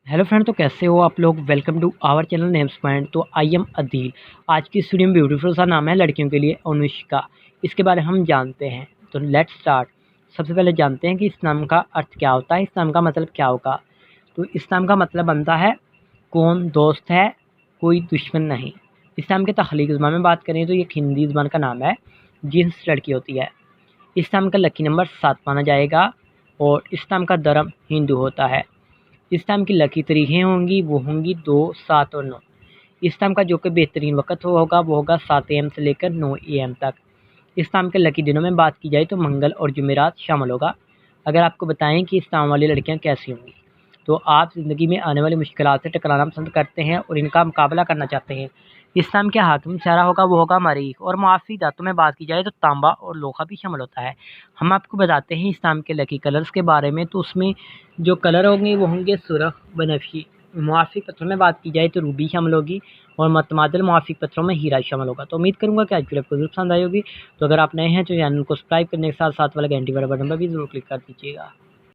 Hello friend, तो कैसे हो आप लोग। Welcome to our channel names point. तो आई एम अदील। आज की स्टूडियो में ब्यूटीफुल सा नाम है लड़कियों के लिए अनुष्का। इसके बारे में हम जानते हैं, तो लेट्स स्टार्ट। सबसे पहले जानते हैं कि इस नाम का अर्थ क्या होता है, इस नाम का मतलब क्या होगा। तो इस नाम का मतलब बनता है कौन दोस्त है, कोई दुश्मन नहीं। इस नाम के तख्लीक ज़बान में बात करें तो ये हिंदी ज़बान का नाम है, जिन्स लड़की होती है। इस नाम का लकी नंबर 7 माना जाएगा और इस नाम का धर्म हिंदू होता है। इस टाइम की लकी तारीखें होंगी वो होंगी 2, 7 और 9। इस टाइम का जो कि बेहतरीन वक्त होगा वो होगा 7 AM से लेकर 9 AM तक। इस टाइम के लकी दिनों में बात की जाए तो मंगल और जुमेरात शामिल होगा। अगर आपको बताएं कि इस टाइम वाली लड़कियां कैसी होंगी, तो आप ज़िंदगी में आने वाली मुश्किलात से टकराना पसंद करते हैं और इनका मुकाबला करना चाहते हैं। इस टाइम के हाकिम सारा होगा वो होगा मरीख, और मुआफ़ी धातु में बात की जाए तो तांबा और लोहा भी शामिल होता है। हम आपको बताते हैं इस टाइम के लकी कलर्स के बारे में। तो उसमें जो कलर होंगे वो होंगे सुरख, बनफशी। मुआफ़िक पत्थरों में बात की जाए तो रूबी शामिल होगी और मतमादल मुआफ़िक पत्थरों में हीरा शामिल होगा। तो उम्मीद करूँगा कि आज वीडियो आपको ज़रूर पसंद आई होगी। तो अगर आप नए हैं तो चैनल को सब्सक्राइब करने के साथ साथ वाले घंटी वाले बटन पर भी ज़रूर क्लिक कर दीजिएगा।